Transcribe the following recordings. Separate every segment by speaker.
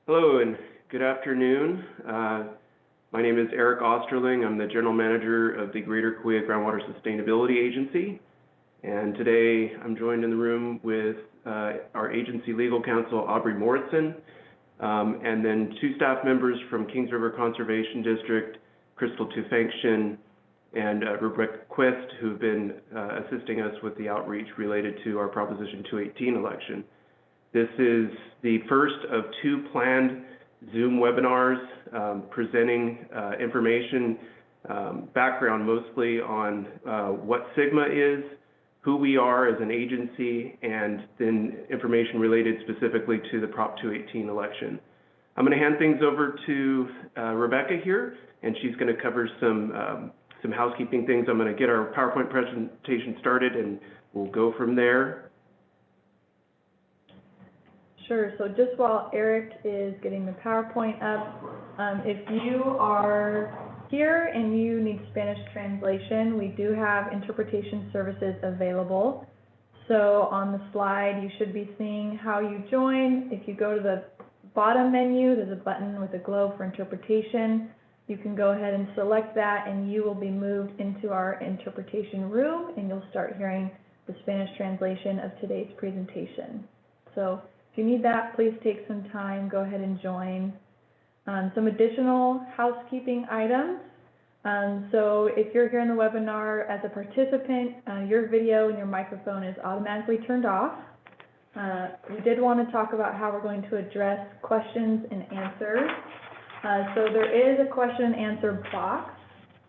Speaker 1: Hello and good afternoon. My name is Eric Osterling. I'm the General Manager of the Greater Kaweah Groundwater Sustainability Agency. And today I'm joined in the room with our agency legal counsel, Aubrey Morrison, and then two staff members from Kings River Conservation District, Crystal Tufankshin and Rebecca Quist, who've been assisting us with the outreach related to our Proposition 218 election. This is the first of two planned Zoom webinars presenting information, background mostly on what SGMA is, who we are as an agency, and then information related specifically to the Prop 218 election. I'm going to hand things over to Rebecca here, and she's going to cover some housekeeping things. I'm going to get our PowerPoint presentation started, and we'll go from there.
Speaker 2: Sure. So just while Eric is getting the PowerPoint up, if you are here and you need Spanish translation, we do have interpretation services available. So on the slide, you should be seeing how you join. If you go to the bottom menu, there's a button with a globe for interpretation. You can go ahead and select that, and you will be moved into our interpretation room, and you'll start hearing the Spanish translation of today's presentation. So if you need that, please take some time, go ahead and join. Some additional housekeeping items. So if you're here in the webinar as a participant, your video and your microphone is automatically turned off. We did want to talk about how we're going to address questions and answers. So there is a question and answer box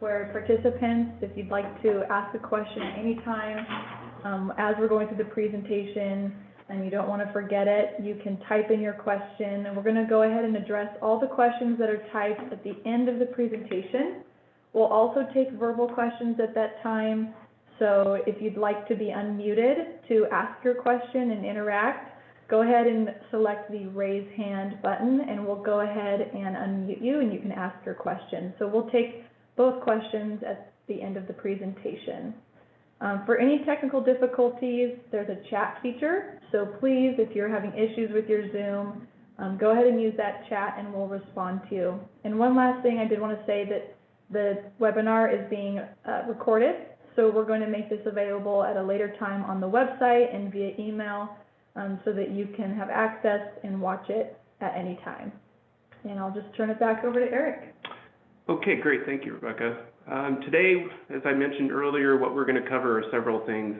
Speaker 2: where participants, if you'd like to ask a question at any time as we're going through the presentation, and you don't want to forget it, you can type in your question, and we're going to go ahead and address all the questions that are typed at the end of the presentation. We'll also take verbal questions at that time, so if you'd like to be unmuted to ask your question and interact, go ahead and select the raise hand button, and we'll go ahead and unmute you, and you can ask your question. So we'll take both questions at the end of the presentation. For any technical difficulties, there's a chat feature. So please, if you're having issues with your Zoom, go ahead and use that chat and we'll respond to you. And one last thing, I did want to say that the webinar is being recorded. So we're going to make this available at a later time on the website and via email so that you can have access and watch it at any time. And I'll just turn it back over to Eric.
Speaker 1: Okay, great. Thank you, Rebecca. Today, as I mentioned earlier, what we're going to cover are several things.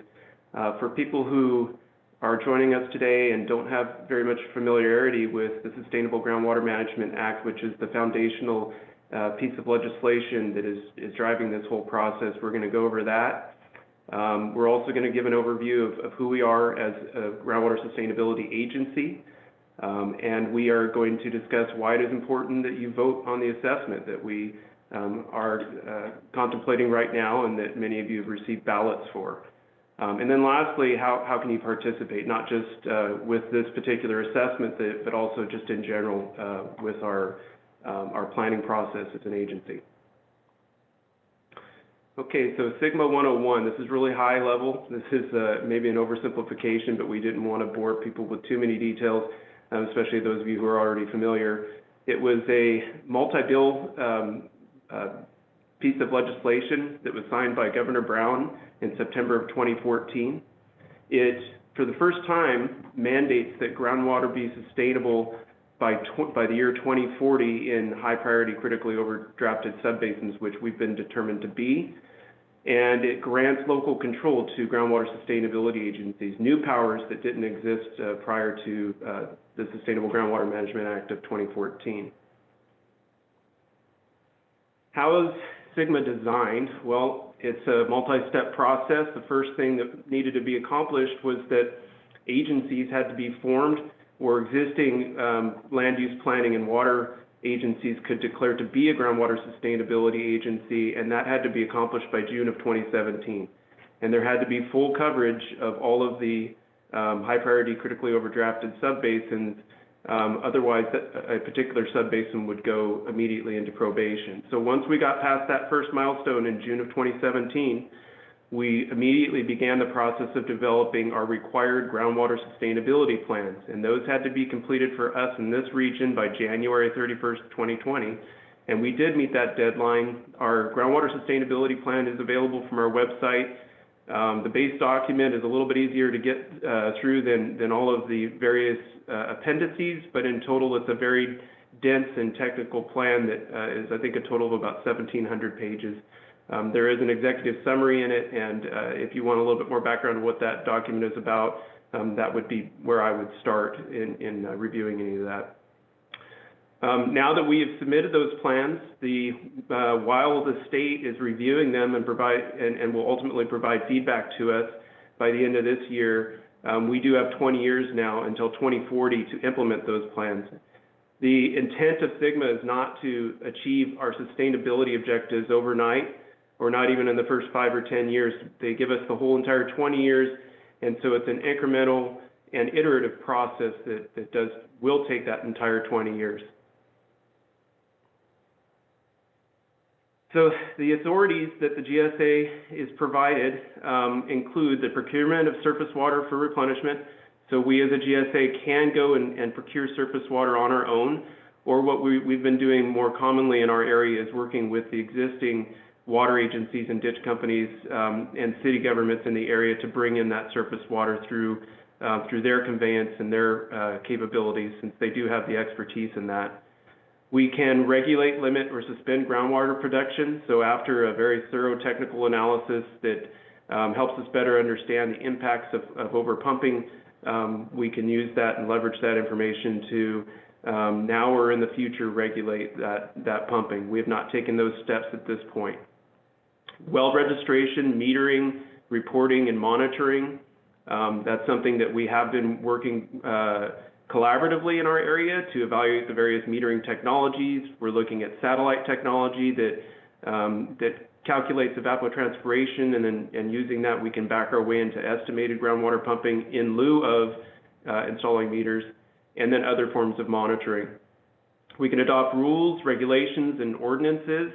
Speaker 1: For people who are joining us today and don't have very much familiarity with the Sustainable Groundwater Management Act, which is the foundational piece of legislation that is driving this whole process, we're going to go over that. We're also going to give an overview of who we are as a Groundwater Sustainability Agency. And we are going to discuss why it is important that you vote on the assessment that we are contemplating right now and that many of you have received ballots for. And then lastly, how can you participate, not just with this particular assessment, but also just in general with our planning process as an agency. Okay, so SGMA 101, this is really high level. This is maybe an oversimplification, but we didn't want to bore people with too many details, especially those of you who are already familiar. It was a multi-bill piece of legislation that was signed by Governor Brown in September of 2014. It, for the first time, mandates that groundwater be sustainable by the year 2040 in high priority critically overdrafted subbasins, which we've been determined to be. And it grants local control to groundwater sustainability agencies, new powers that didn't exist prior to the Sustainable Groundwater Management Act of 2014. How is SGMA designed? Well, it's a multi-step process. The first thing that needed to be accomplished was that agencies had to be formed where existing land use planning and water agencies could declare to be a groundwater sustainability agency, and that had to be accomplished by June of 2017. And there had to be full coverage of all of the high priority critically overdrafted subbasins. Otherwise, a particular subbasin would go immediately into probation. So once we got past that first milestone in June of 2017, we immediately began the process of developing our required groundwater sustainability plans, and those had to be completed for us in this region by January 31st, 2020, and we did meet that deadline. Our groundwater sustainability plan is available from our website. The base document is a little bit easier to get through than all of the various appendices, but in total it's a very dense and technical plan that is, I think, a total of about 1,700 pages. There is an executive summary in it, and if you want a little bit more background on what that document is about, that would be where I would start in reviewing any of that. Now that we have submitted those plans, while the state is reviewing them and will ultimately provide feedback to us by the end of this year, we do have 20 years now until 2040 to implement those plans. The intent of SGMA is not to achieve our sustainability objectives overnight, or not even in the first 5 or 10 years. They give us the whole entire 20 years, and so it's an incremental and iterative process that will take that entire 20 years. So the authorities that the GSA is provided include the procurement of surface water for replenishment. So we as a GSA can go and procure surface water on our own, or what we've been doing more commonly in our area is working with the existing water agencies and ditch companies and city governments in the area to bring in that surface water through their conveyance and their capabilities, since they do have the expertise in that. We can regulate, limit, or suspend groundwater production. So after a very thorough technical analysis that helps us better understand the impacts of overpumping, we can use that and leverage that information to now or in the future regulate that pumping. We have not taken those steps at this point. Well registration, metering, reporting, and monitoring, that's something that we have been working collaboratively in our area to evaluate the various metering technologies. We're looking at satellite technology that calculates evapotranspiration, and using that we can back our way into estimated groundwater pumping in lieu of installing meters, and then other forms of monitoring. We can adopt rules, regulations, and ordinances.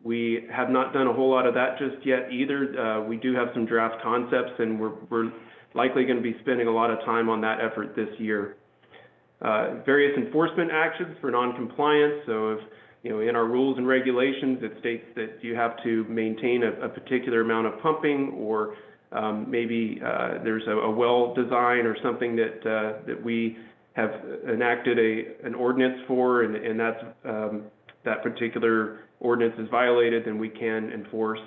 Speaker 1: We have not done a whole lot of that just yet either. We do have some draft concepts, and we're likely going to be spending a lot of time on that effort this year. Various enforcement actions for non-compliance. So if, in our rules and regulations, it states that you have to maintain a particular amount of pumping, or maybe there's a well design or something that we have enacted an ordinance for, and that's, that particular ordinance is violated, then we can enforce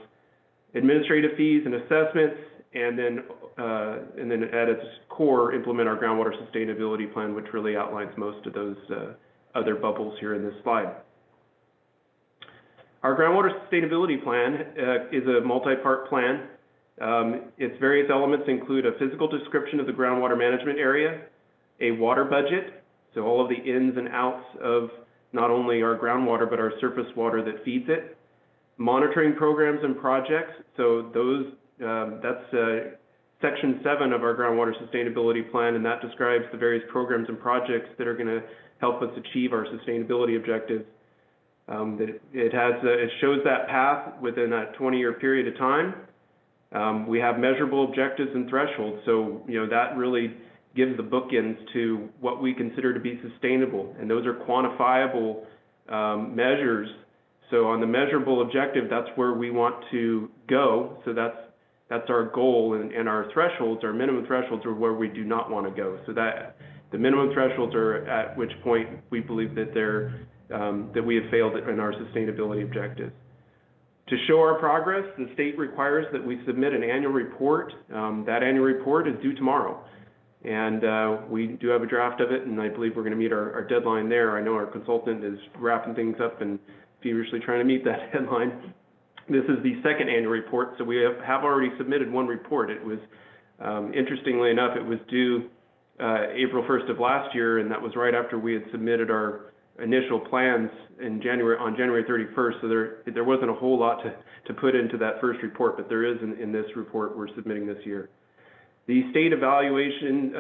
Speaker 1: administrative fees and assessments, and then at its core, implement our groundwater sustainability plan, which really outlines most of those other bubbles here in this slide. Our groundwater sustainability plan is a multi-part plan. Its various elements include a physical description of the groundwater management area, a water budget, so all of the ins and outs of not only our groundwater, but our surface water that feeds it, monitoring programs and projects, so those, that's Section 7 of our Groundwater Sustainability Plan, and that describes the various programs and projects that are going to help us achieve our sustainability objectives. It shows that path within a 20-year period of time. We have measurable objectives and thresholds, so that really gives the bookends to what we consider to be sustainable, and those are quantifiable measures. So on the measurable objective, that's where we want to go. So that's our goal, and our thresholds, our minimum thresholds, are where we do not want to go. So that the minimum thresholds are at which point we believe that that we have failed in our sustainability objectives. To show our progress, the state requires that we submit an annual report. That annual report is due tomorrow, and we do have a draft of it, and I believe we're going to meet our deadline there. I know our consultant is wrapping things up and feverishly trying to meet that deadline. This is the second annual report, so we have already submitted one report. It was, interestingly enough, it was due April 1st of last year, and that was right after we had submitted our initial plans on January 31st, so there wasn't a whole lot to put into that first report, but there is in this report we're submitting this year. The state evaluations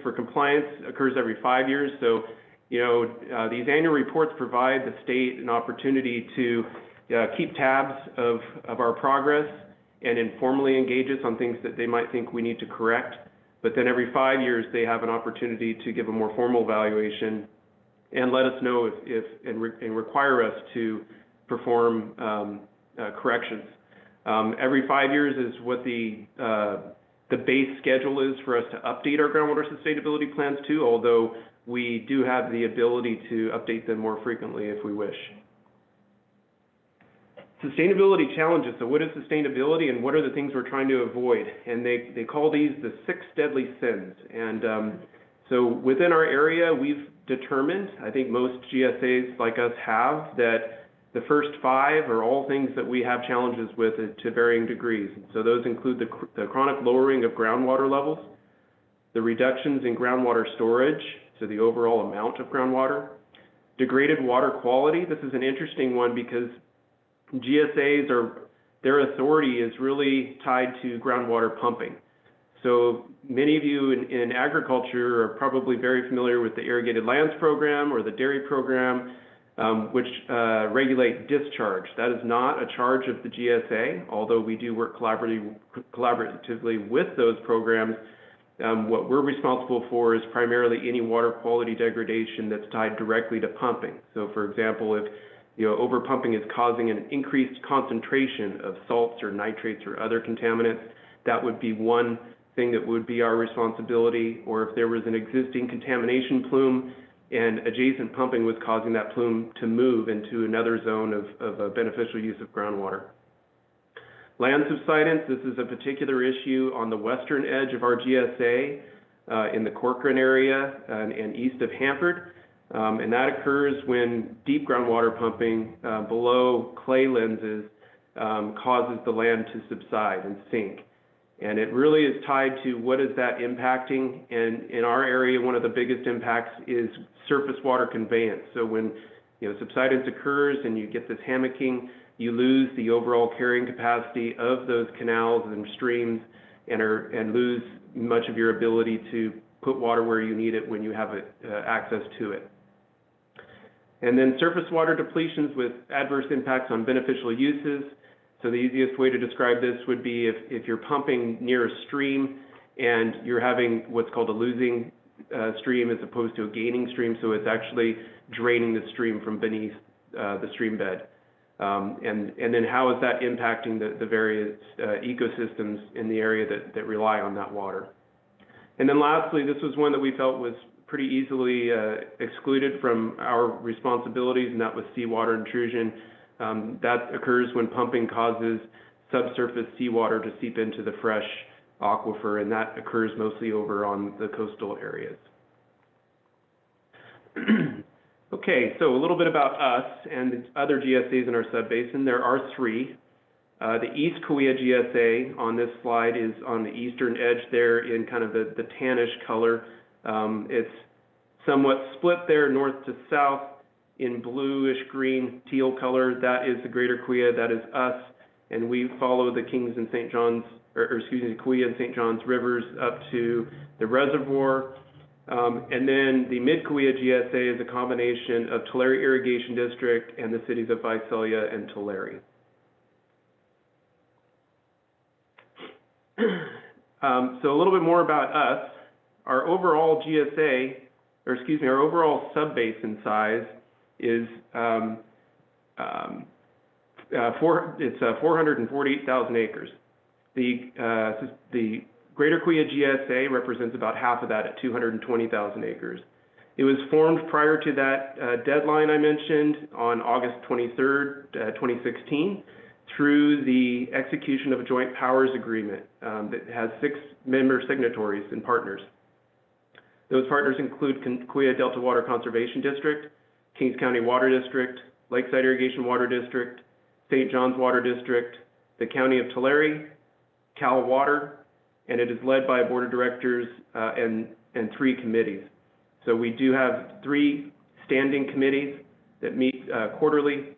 Speaker 1: for compliance occurs every 5 years, so these annual reports provide the state an opportunity to keep tabs of our progress and informally engage us on things that they might think we need to correct. But then every 5 years, they have an opportunity to give a more formal evaluation and let us know and require us to perform corrections. Every 5 years is what the base schedule is for us to update our groundwater sustainability plans too, although we do have the ability to update them more frequently if we wish. Sustainability challenges. So what is sustainability and what are the things we're trying to avoid? And they call these the 6 deadly sins. And so within our area, we've determined, I think most GSAs like us have, that the first 5 are all things that we have challenges with to varying degrees. So those include the chronic lowering of groundwater levels, the reductions in groundwater storage, so the overall amount of groundwater, degraded water quality. This is an interesting one because GSAs their authority is really tied to groundwater pumping. So many of you in agriculture are probably very familiar with the Irrigated Lands Program or the dairy program, which regulate discharge. That is not a charge of the GSA, although we do work collaboratively with those programs. What we're responsible for is primarily any water quality degradation that's tied directly to pumping. So for example, if overpumping is causing an increased concentration of salts or nitrates or other contaminants, that would be one thing that would be our responsibility. Or if there was an existing contamination plume and adjacent pumping was causing that plume to move into another zone of a beneficial use of groundwater. Land subsidence, this is a particular issue on the western edge of our GSA in the Corcoran area and east of Hanford. And that occurs when deep groundwater pumping below clay lenses causes the land to subside and sink. And it really is tied to what is that impacting. And in our area, one of the biggest impacts is surface water conveyance. So when subsidence occurs and you get this hammocking, you lose the overall carrying capacity of those canals and streams and lose much of your ability to put water where you need it when you have access to it. And then surface water depletions with adverse impacts on beneficial uses. So the easiest way to describe this would be if you're pumping near a stream and you're having what's called a losing stream as opposed to a gaining stream, so it's actually draining the stream from beneath the stream bed. And then how is that impacting the various ecosystems in the area that rely on that water? And then lastly, this was one that we felt was pretty easily excluded from our responsibilities, and that was seawater intrusion. That occurs when pumping causes subsurface seawater to seep into the fresh aquifer, and that occurs mostly over on the coastal areas. Okay, so a little bit about us and other GSAs in our subbasin. There are 3. The East Kaweah GSA on this slide is on the eastern edge there in kind of the tannish color. It's somewhat split there north to south in bluish green teal color. That is the Greater Kaweah, that is us, and we follow the Kings and St. John's, Kaweah and St. John's rivers up to the reservoir. And then the Mid-Kaweah GSA is a combination of Tulare Irrigation District and the cities of Visalia and Tulare. So a little bit more about us. Our overall GSA, our overall subbasin size is 448,000 acres. The Greater Kaweah GSA represents about half of that at 220,000 acres. It was formed prior to that deadline I mentioned on August 23rd, 2016, through the execution of a joint powers agreement that has 6 member signatories and partners. Those partners include Kaweah Delta Water Conservation District, Kings County Water District, Lakeside Irrigation Water District, St. John's Water District, the County of Tulare, Cal Water, and it is led by a board of directors and 3 committees. So we do have 3 standing committees that meet quarterly,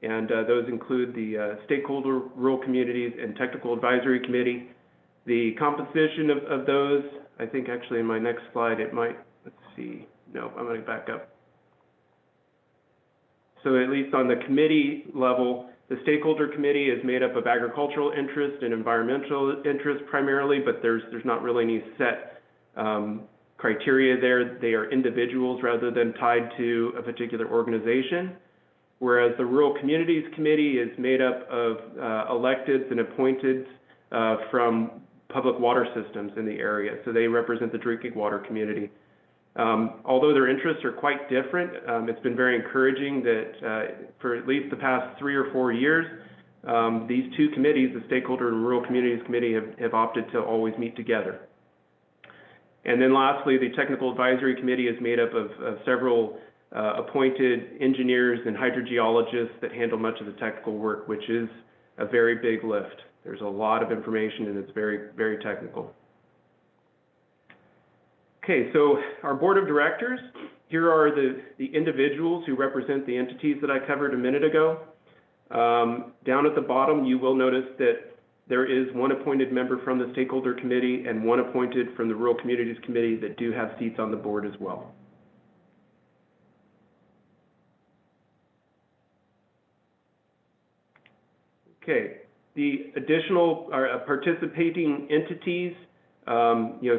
Speaker 1: and those include the Stakeholder Rural Communities and Technical Advisory Committee. The composition of those, I think actually in my next slide it might, let's see, no, I'm going to back up. So at least on the committee level, The stakeholder committee is made up of agricultural interest and environmental interest primarily, but there's not really any set criteria there. They are individuals rather than tied to a particular organization. Whereas the Rural Communities Committee is made up of electeds and appointed from public water systems in the area. So they represent the drinking water community. Although their interests are quite different, it's been very encouraging that for at least the past 3 or 4 years, these two committees, the Stakeholder and Rural Communities Committee, have opted to always meet together. And then lastly, the Technical Advisory Committee is made up of several appointed engineers and hydrogeologists that handle much of the technical work, which is a very big lift. There's a lot of information and it's very, very technical. Okay, so our board of directors, here are the individuals who represent the entities that I covered a minute ago. Down at the bottom, you will notice that there is one appointed member from the Stakeholder Committee and one appointed from the Rural Communities Committee that do have seats on the board as well. Okay, the additional participating entities,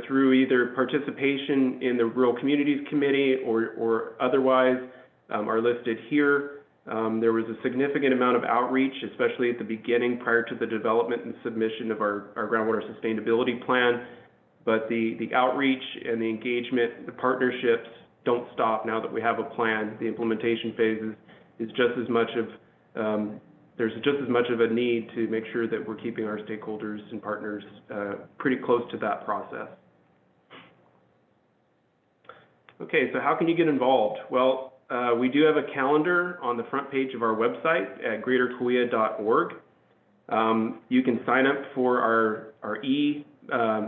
Speaker 1: through either participation in the Rural Communities Committee or otherwise, are listed here. There was a significant amount of outreach, especially at the beginning prior to the development and submission of our Groundwater Sustainability Plan. But the outreach and the engagement, the partnerships don't stop now that we have a plan. The implementation phases is just as much of, there's just as much of a need to make sure that we're keeping our stakeholders and partners pretty close to that process. Okay, so how can you get involved? Well, we do have a calendar on the front page of our website at greaterkaweah.org. You can sign up for our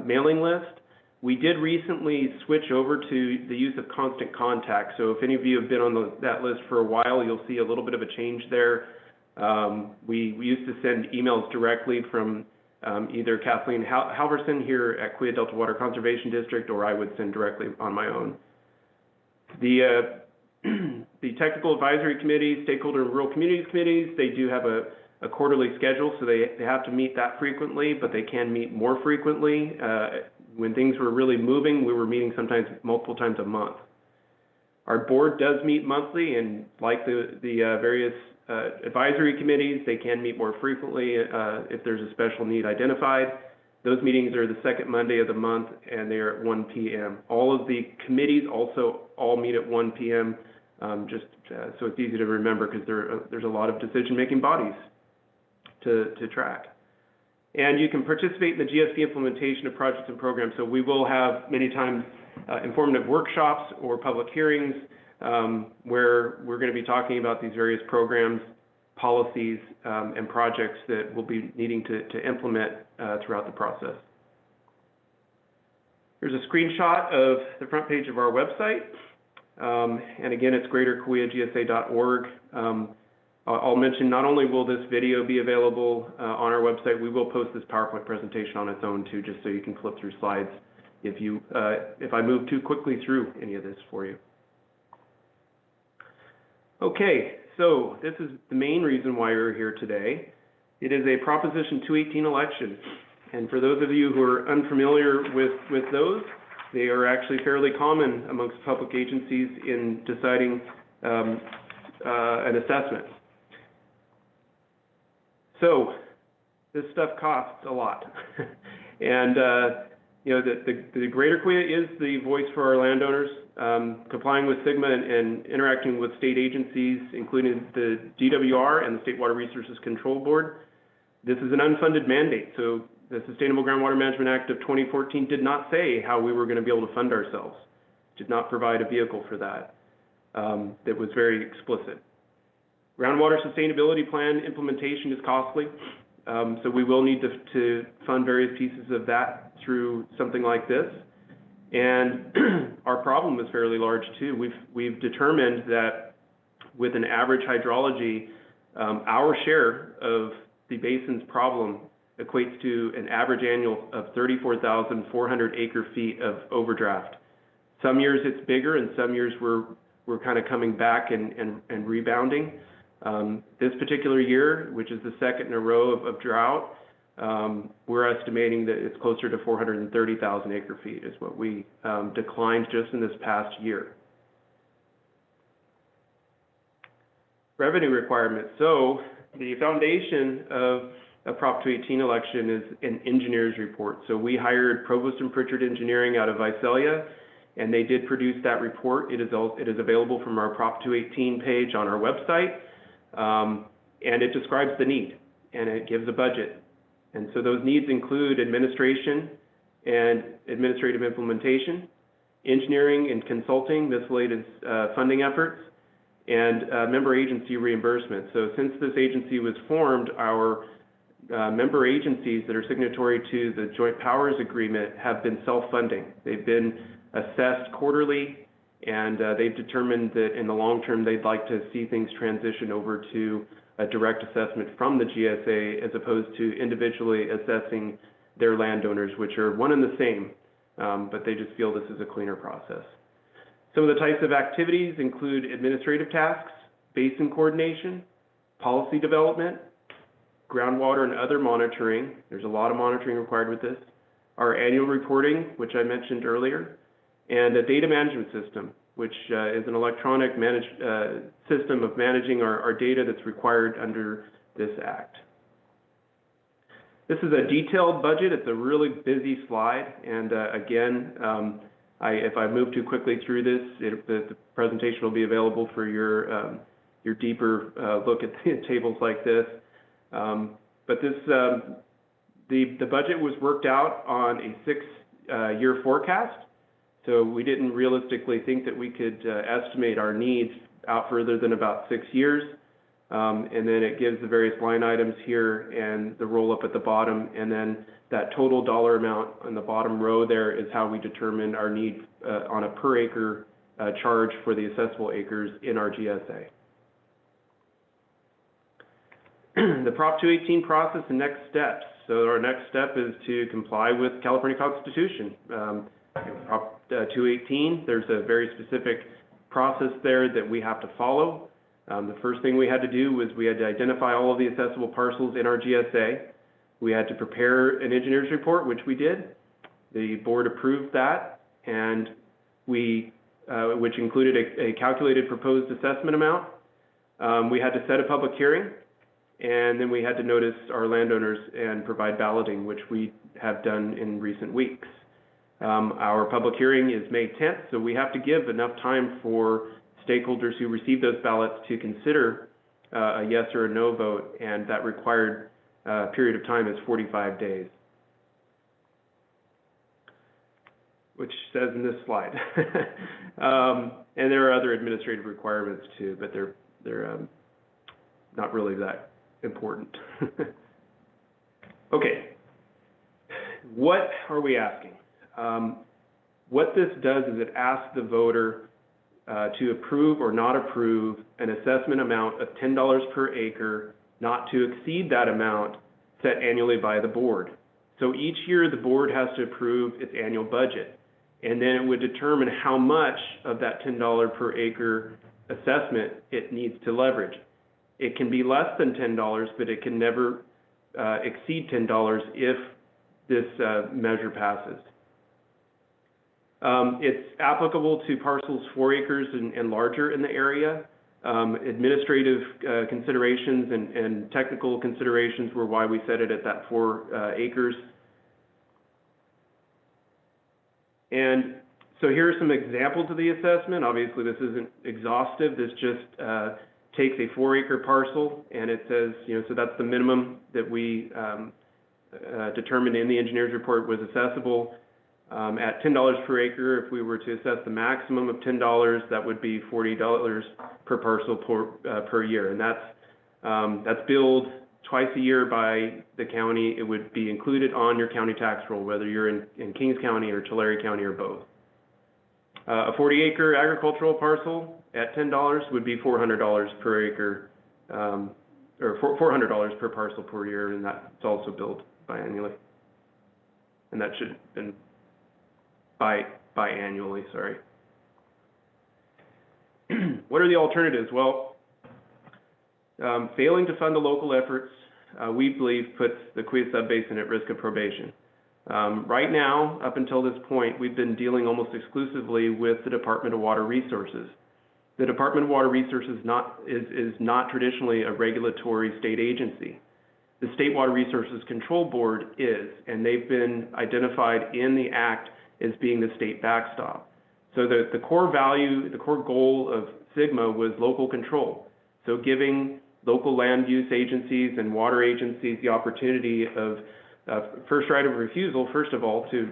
Speaker 1: mailing list. We did recently switch over to the use of constant contact. So if any of you have been on that list for a while, you'll see a little bit of a change there. We used to send emails directly from either Kathleen Halverson here at Kaweah Delta Water Conservation District, or I would send directly on my own. The Technical Advisory Committee, Stakeholder and Rural Communities Committees, they do have a quarterly schedule, so they have to meet that frequently, but they can meet more frequently. When things were really moving, we were meeting sometimes multiple times a month. Our board does meet monthly, and like the various advisory committees, they can meet more frequently if there's a special need identified. Those meetings are the second Monday of the month, and they are at 1 p.m. All of the committees also all meet at 1 p.m., so it's easy to remember because there's a lot of decision-making bodies to track. And you can participate in the GSD implementation of projects and programs. So we will have many times informative workshops or public hearings where we're going to be talking about these various programs, policies, and projects that we'll be needing to implement throughout the process. Here's a screenshot of the front page of our website. And again, it's greaterkaweahgsa.org. I'll mention not only will this video be available on our website, we will post this PowerPoint presentation on its own too, just so you can flip through slides if I move too quickly through any of this for you. Okay, so this is the main reason why we're here today. It is a Proposition 218 election. And for those of you who are unfamiliar with those, they are actually fairly common amongst public agencies in deciding an assessment. So this stuff costs a lot. And the Greater Kaweah is the voice for our landowners, complying with SGMA and interacting with state agencies, including the DWR and the State Water Resources Control Board. This is an unfunded mandate, so the Sustainable Groundwater Management Act of 2014 did not say how we were going to be able to fund ourselves, did not provide a vehicle for that. That was very explicit. Groundwater Sustainability Plan implementation is costly, so we will need to fund various pieces of that through something like this. And our problem is fairly large too. We've determined that with an average hydrology, our share of the basin's problem equates to an average annual of 34,400 acre-feet of overdraft. Some years it's bigger, and some years we're kind of coming back and rebounding. This particular year, which is the second in a row of drought, we're estimating that it's closer to 430,000 acre feet is what we declined just in this past year. Revenue requirements. So the foundation of a Prop 218 election is an engineer's report. So we hired Provost and Pritchard Engineering out of Visalia, and they did produce that report. It is available from our Prop 218 page on our website, and it describes the need, and it gives a budget. And so those needs include administration and administrative implementation, engineering and consulting, miscellaneous funding efforts, and member agency reimbursement. So since this agency was formed, our member agencies that are signatory to the Joint Powers Agreement have been self-funding. They've been assessed quarterly, and they've determined that in the long term they'd like to see things transition over to a direct assessment from the GSA as opposed to individually assessing their landowners, which are one and the same, but they just feel this is a cleaner process. Some of the types of activities include administrative tasks, basin coordination, policy development, groundwater and other monitoring. There's a lot of monitoring required with this. Our annual reporting, which I mentioned earlier, and a data management system, which is an electronic system of managing our data that's required under this act. This is a detailed budget. It's a really busy slide, and again, if I move too quickly through this, the presentation will be available for your deeper look at tables like this. But this, the budget was worked out on a 6-year forecast, so we didn't realistically think that we could estimate our needs out further than about 6 years. And then it gives the various line items here and the roll up at the bottom, and then that total dollar amount on the bottom row there is how we determine our need on a per acre charge for the assessable acres in our GSA. The Prop 218 process and next steps. So our next step is to comply with California Constitution. Prop 218, there's a very specific process there that we have to follow. The first thing we had to do was we had to identify all of the assessable parcels in our GSA. We had to prepare an engineer's report, which we did. The board approved that, and which included a calculated proposed assessment amount. We had to set a public hearing, and then we had to notice our landowners and provide balloting, which we have done in recent weeks. Our public hearing is May 10th, so we have to give enough time for stakeholders who receive those ballots to consider a yes or a no vote, and that required period of time is 45 days, which says in this slide. And there are other administrative requirements too, but they're not really that important. Okay, what are we asking? What this does is it asks the voter to approve or not approve an assessment amount of $10 per acre, not to exceed that amount set annually by the board. So each year the board has to approve its annual budget, and then it would determine how much of that $10 per acre assessment it needs to leverage. It can be less than $10, but it can never exceed $10 if this measure passes. It's applicable to parcels 4 acres and larger in the area. Administrative considerations and technical considerations were why we set it at that 4 acres. And so here are some examples of the assessment. Obviously, this isn't exhaustive. This just takes a 4-acre parcel, and it says, so that's the minimum that we determined in the engineer's report was assessable. At $10 per acre, if we were to assess the maximum of $10, that would be $40 per parcel per year, and that's billed twice a year by the county. It would be included on your county tax roll, whether you're in Kings County or Tulare County or both. A 40-acre agricultural parcel at $10 would be $400 per acre, or $400 per parcel per year, and that's also billed biannually, and that should have been biannually, sorry. What are the alternatives? Well, failing to fund the local efforts, we believe, puts the Kaweah Subbasin at risk of probation. Right now, up until this point, we've been dealing almost exclusively with the Department of Water Resources. The Department of Water Resources is not traditionally a regulatory state agency. The State Water Resources Control Board is, and they've been identified in the Act as being the state backstop. So the core value, the core goal of SGMA was local control. So giving local land use agencies and water agencies the opportunity of first right of refusal, first of all, to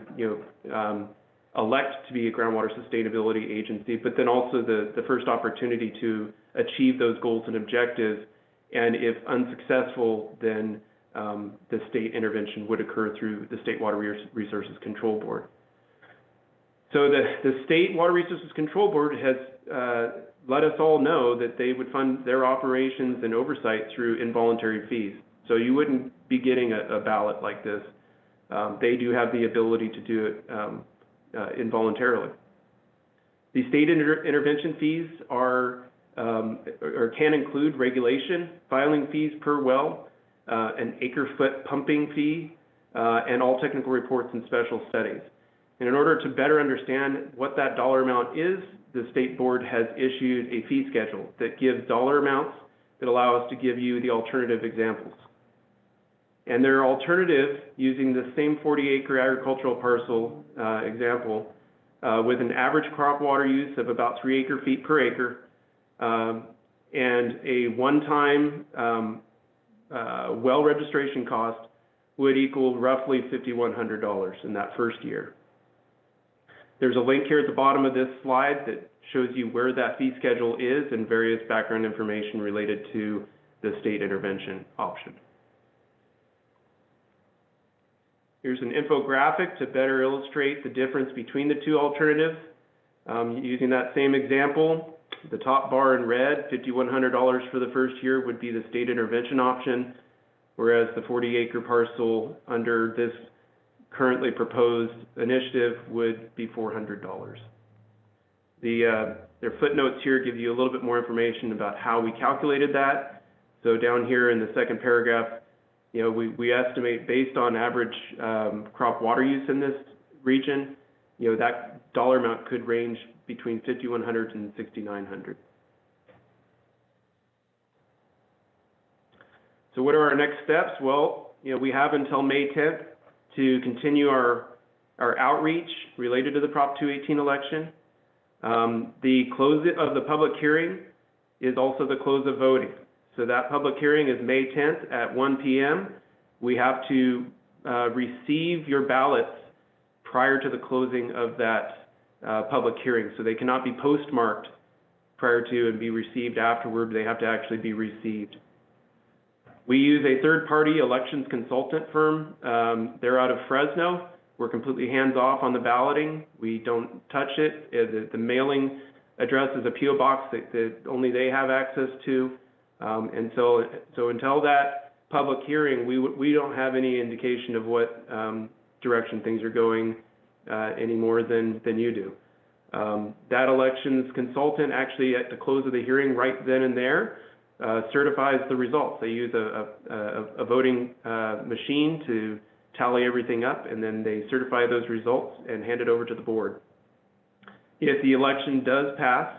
Speaker 1: elect to be a groundwater sustainability agency, but then also the first opportunity to achieve those goals and objectives. And if unsuccessful, then the state intervention would occur through the State Water Resources Control Board. So the State Water Resources Control Board has let us all know that they would fund their operations and oversight through involuntary fees. So you wouldn't be getting a ballot like this. They do have the ability to do it involuntarily. The state intervention fees are or can include regulation, filing fees per well, an acre-foot pumping fee, and all technical reports and special studies. And in order to better understand what that dollar amount is, the state board has issued a fee schedule that gives dollar amounts that allow us to give you the alternative examples. And they're alternative using the same 40-acre agricultural parcel example with an average crop water use of about 3 acre-feet per acre, and a one-time well registration cost would equal roughly $5,100 in that first year. There's a link here at the bottom of this slide that shows you where that fee schedule is and various background information related to the state intervention option. Here's an infographic to better illustrate the difference between the two alternatives. Using that same example, the top bar in red, $5,100 for the first year, would be the state intervention option, whereas the 40-acre parcel under this currently proposed initiative would be $400. Their footnotes here give you a little bit more information about how we calculated that. So down here in the second paragraph, we estimate based on average crop water use in this region, that dollar amount could range between $5,100 and $6,900. So what are our next steps? Well, we have until May 10th to continue our outreach related to the Prop 218 election. The close of the public hearing is also the close of voting. So that public hearing is May 10th at 1 p.m. We have to receive your ballots prior to the closing of that public hearing. So they cannot be postmarked prior to and be received afterward. They have to actually be received. We use a third-party elections consultant firm. They're out of Fresno. We're completely hands-off on the balloting. We don't touch it. The mailing address is a P.O. box that only they have access to. And so until that public hearing, we don't have any indication of what direction things are going any more than you do. That elections consultant actually, at the close of the hearing, right then and there, certifies the results. They use a voting machine to tally everything up, and then they certify those results and hand it over to the board. If the election does pass,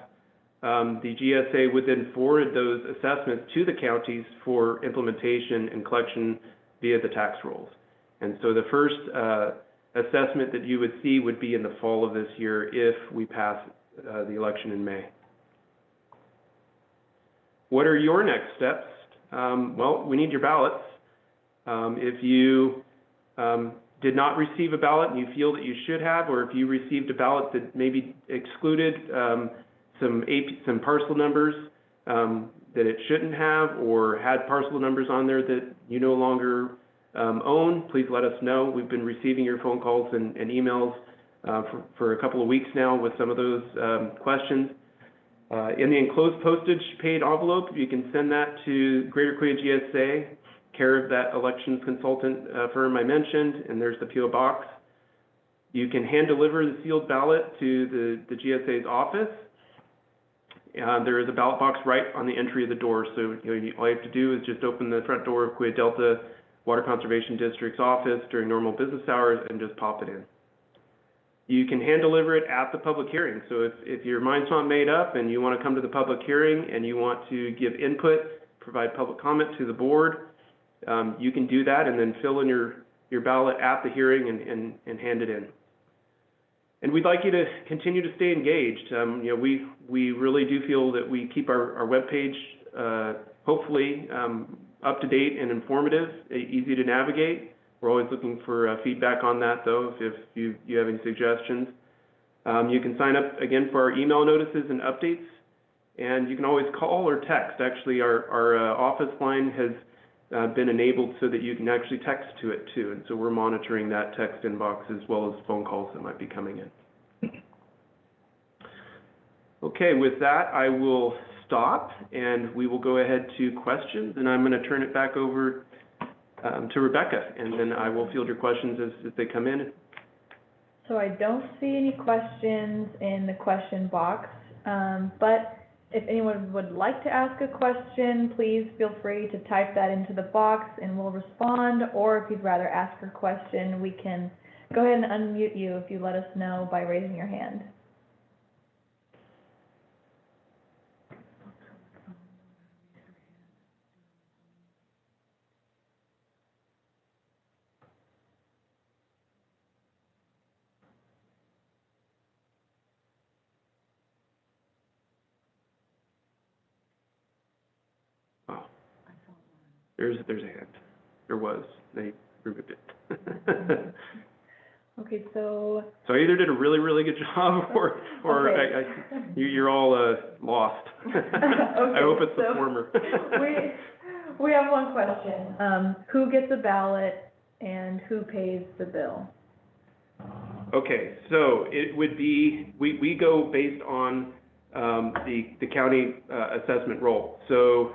Speaker 1: the GSA would then forward those assessments to the counties for implementation and collection via the tax rolls. And so the first assessment that you would see would be in the fall of this year if we pass the election in May. What are your next steps? Well, we need your ballots. If you did not receive a ballot and you feel that you should have, or if you received a ballot that maybe excluded some parcel numbers that it shouldn't have, or had parcel numbers on there that you no longer own, please let us know. We've been receiving your phone calls and emails for a couple of weeks now with some of those questions. In the enclosed postage paid envelope, you can send that to Greater Kaweah GSA, care of that elections consultant firm I mentioned, and there's the P.O. box. You can hand deliver the sealed ballot to the GSA's office, there is a ballot box right on the entry of the door. So all you have to do is just open the front door of Kaweah Delta Water Conservation District's office during normal business hours and just pop it in. You can hand deliver it at the public hearing. So if your mind's not made up and you want to come to the public hearing and you want to give input, provide public comment to the board, you can do that and then fill in your ballot at the hearing and hand it in. And we'd like you to continue to stay engaged. We really do feel that we keep our webpage hopefully up to date and informative, easy to navigate. We're always looking for feedback on that, though, if you have any suggestions. You can sign up, again, for our email notices and updates, and you can always call or text. Actually, our office line has been enabled so that you can actually text to it, too, and so we're monitoring that text inbox as well as phone calls that might be coming in. Okay, with that, I will stop, and we will go ahead to questions, and I'm going to turn it back over to Rebecca, and then I will field your questions as they come in.
Speaker 2: So I don't see any questions in the question box, but if anyone would like to ask a question, please feel free to type that into the box and we'll respond, or if you'd rather ask a question, we can go ahead and unmute you if you let us know by raising your hand.
Speaker 1: There's a hand. There was. They removed it.
Speaker 2: Okay, so
Speaker 1: I either did a really, really good job, or
Speaker 2: okay.
Speaker 1: You're all lost.
Speaker 2: Okay,
Speaker 1: I hope it's the former.
Speaker 2: we have one question. Who gets a ballot and who pays the bill?
Speaker 1: Okay, so it would be, we go based on the county assessment roll. So,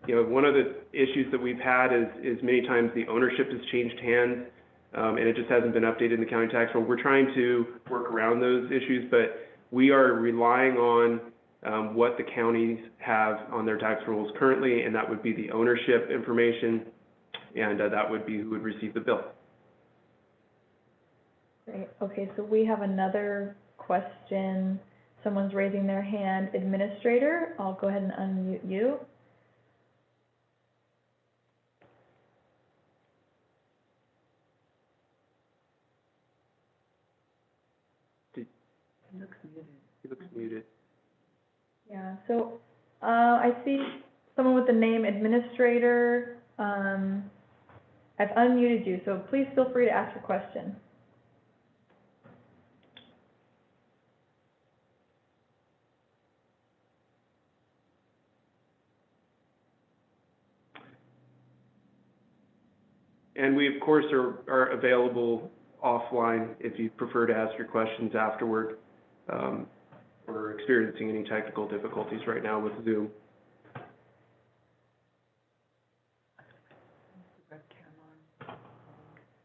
Speaker 1: one of the issues that we've had is many times the ownership has changed hands, and it just hasn't been updated in the county tax roll. We're trying to work around those issues, but we are relying on what the counties have on their tax rolls currently, and that would be the ownership information, and that would be who would receive the bill.
Speaker 2: Great. Okay, so we have another question. Someone's raising their hand. Administrator, I'll go ahead and unmute you.
Speaker 1: He looks muted.
Speaker 2: Yeah, so I see someone with the name Administrator. I've unmuted you, so please feel free to ask your question.
Speaker 1: And we, of course, are available offline if you prefer to ask your questions afterward. We're experiencing any technical difficulties right now with Zoom.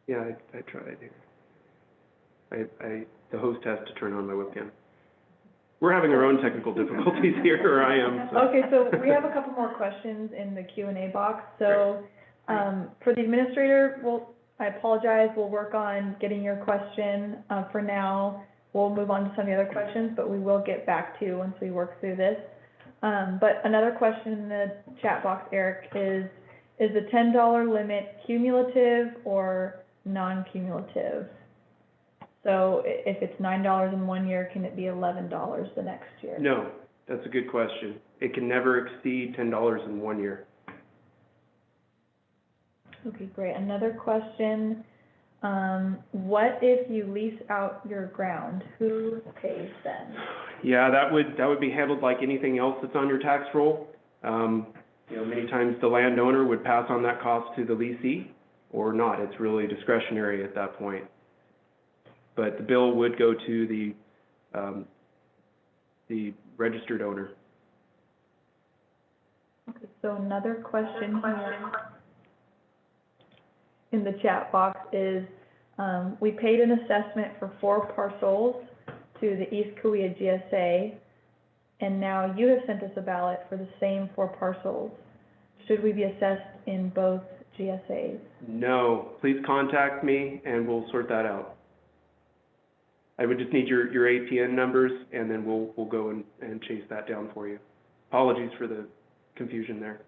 Speaker 1: Yeah, I tried here. The host has to turn on my webcam. We're having our own technical difficulties here, or I am. So.
Speaker 2: Okay, so we have a couple more questions in the Q&A box. So for the administrator, I apologize, we'll work on getting your question. For now, we'll move on to some of the other questions, but we will get back to you once we work through this. But another question in the chat box, Eric, is the $10 limit cumulative or non-cumulative? So if it's $9 in 1 year, can it be $11 the next year?
Speaker 1: No, that's a good question. It can never exceed $10 in 1 year.
Speaker 2: Okay, great. Another question. What if you lease out your ground? Who pays then? Yeah,
Speaker 1: that would be handled like anything else that's on your tax roll. Many times the landowner would pass on that cost to the leasee or not. It's really discretionary at that point. But the bill would go to the registered owner.
Speaker 2: Okay, so another question here in the chat box is, we paid an assessment for 4 parcels to the East Kaweah GSA, and now you have sent us a ballot for the same 4 parcels. Should we be assessed in both GSAs?
Speaker 1: No, please contact me and we'll sort that out. I would just need your APN numbers, and then we'll go and chase that down for you. Apologies for the confusion there.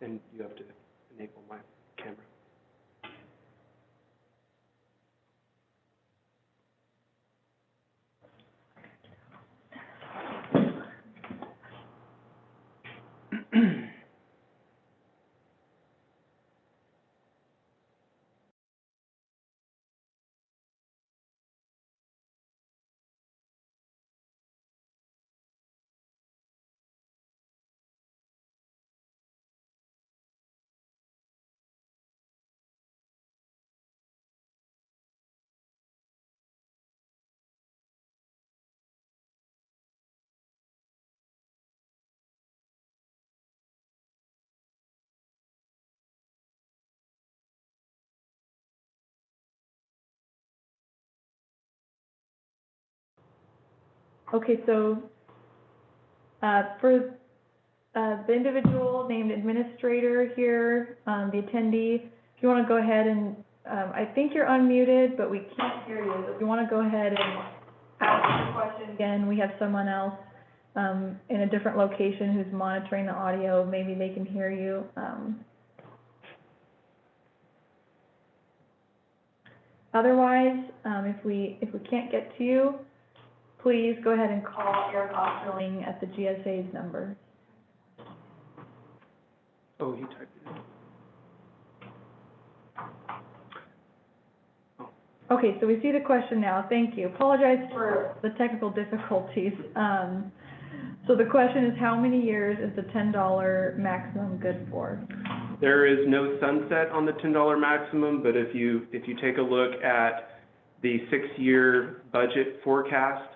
Speaker 1: And you have to enable my camera.
Speaker 2: Okay, so for the individual named administrator here, the attendee, if you want to go ahead and, I think you're unmuted, but we can't hear you. If you want to go ahead and ask the question again, we have someone else in a different location who's monitoring the audio. Maybe they can hear you. Otherwise, if we can't get to you, please go ahead and call Eric Osterling at the GSA's number.
Speaker 1: Oh, he typed it in.
Speaker 2: Okay, so we see the question now. Thank you. Apologize for the technical difficulties. So the question is, how many years is the $10 maximum good for?
Speaker 1: There is no sunset on the $10 maximum, but if you take a look at the 6-year budget forecast,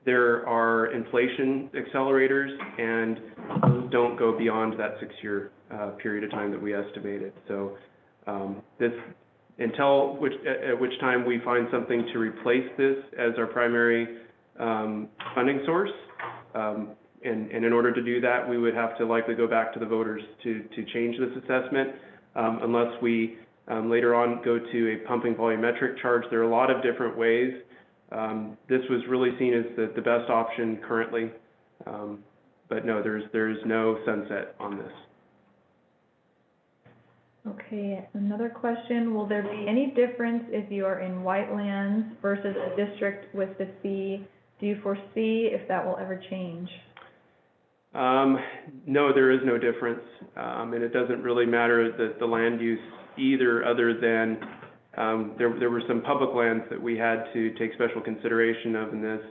Speaker 1: there are inflation accelerators, and those don't go beyond that 6-year period of time that we estimated. So until at which time we find something to replace this as our primary funding source, and in order to do that, we would have to likely go back to the voters to change this assessment, unless we later on go to a pumping volumetric charge. There are a lot of different ways. This was really seen as the best option currently, but no, there's no sunset on this.
Speaker 2: Okay, another question. Will there be any difference if you are in whitelands versus a district with the fee? Do you foresee if that will ever change?
Speaker 1: No, there is no difference, and it doesn't really matter the land use either, other than there were some public lands that we had to take special consideration of in this,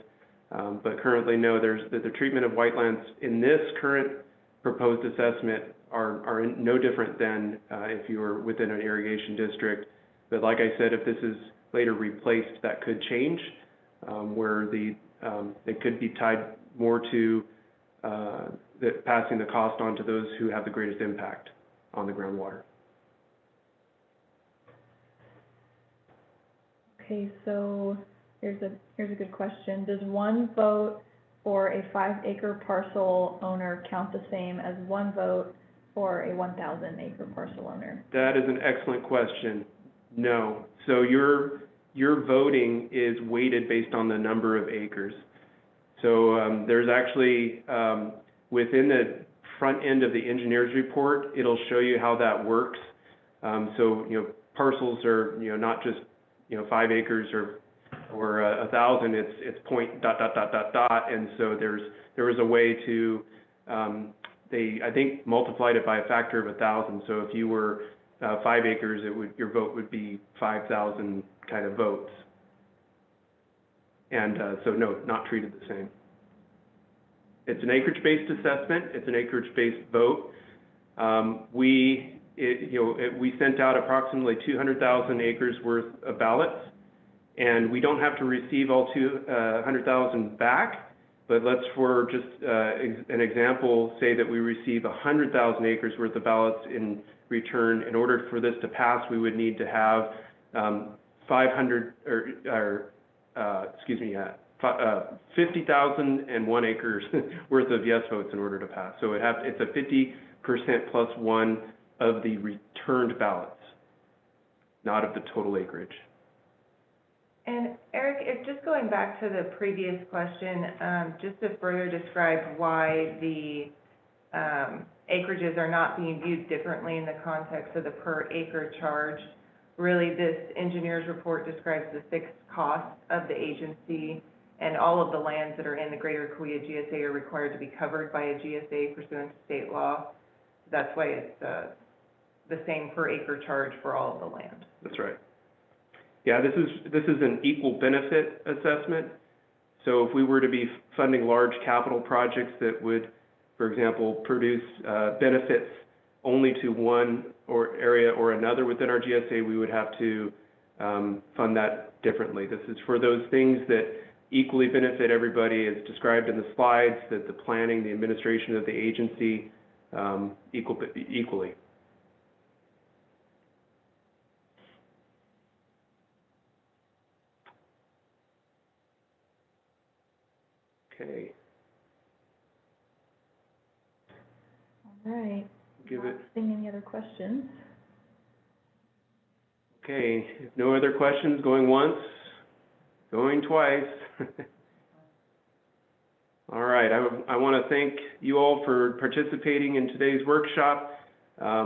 Speaker 1: but currently no. The treatment of whitelands in this current proposed assessment are no different than if you were within an irrigation district. But like I said, if this is later replaced, that could change, where it could be tied more to passing the cost on to those who have the greatest impact on the groundwater.
Speaker 2: Okay, so here's a good question. Does one vote for a 5-acre parcel owner count the same as one vote for a 1,000-acre parcel owner?
Speaker 1: That is an excellent question. No. So your voting is weighted based on the number of acres. So there's actually, within the front end of the engineer's report, it'll show you how that works. So, parcels are, not just, 5 acres or 1,000, it's point ... And so there was a way to, they, I think, multiplied it by a factor of 1,000. So if you were 5 acres, your vote would be 5,000 kind of votes. And so no, not treated the same. It's an acreage-based assessment. It's an acreage-based vote. We sent out approximately 200,000 acres worth of ballots, and we don't have to receive all 200,000 back. But let's, for just an example, say that we receive 100,000 acres worth of ballots in return. In order for this to pass, we would need to have 50,001 acres worth of yes votes in order to pass. So it's a 50% plus one of the returned ballots, not of the total acreage.
Speaker 3: And Eric, if just going back to the previous question, just to further describe why the acreages are not being viewed differently in the context of the per acre charge, really this engineer's report describes the fixed cost of the agency, and all of the lands that are in the Greater Kaweah GSA are required to be covered by a GSA pursuant to state law. That's why it's the same per acre charge for all of the land.
Speaker 1: That's right. Yeah, this is an equal benefit assessment. So if we were to be funding large capital projects that would, for example, produce benefits only to one area or another within our GSA, we would have to fund that differently. This is for those things that equally benefit everybody, as described in the slides, that the planning, the administration of the agency equally. Okay.
Speaker 2: All right.
Speaker 1: Give it.
Speaker 2: Seeing any other questions?
Speaker 1: Okay, if no other questions, going once, going twice. All right, I want to thank you all for participating in today's workshop.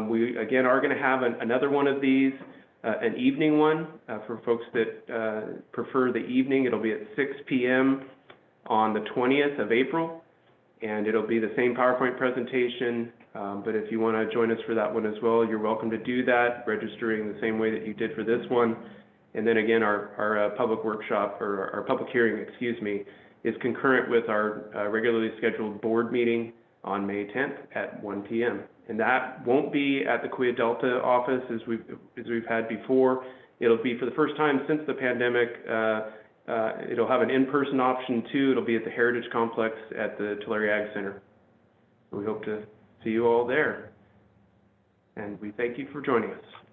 Speaker 1: We, again, are going to have another one of these, an evening one, for folks that prefer the evening. It'll be at 6 p.m. on the 20th of April, and it'll be the same PowerPoint presentation, but if you want to join us for that one as well, you're welcome to do that, registering the same way that you did for this one. And then again, our public workshop, or our public hearing, excuse me, is concurrent with our regularly scheduled board meeting on May 10th at 1 p.m. And that won't be at the Kaweah Delta office as we've had before. It'll be, for the first time since the pandemic, it'll have an in-person option too. It'll be at the Heritage Complex at the Tulare Ag Center. We hope to see you all there. And we thank you for joining us.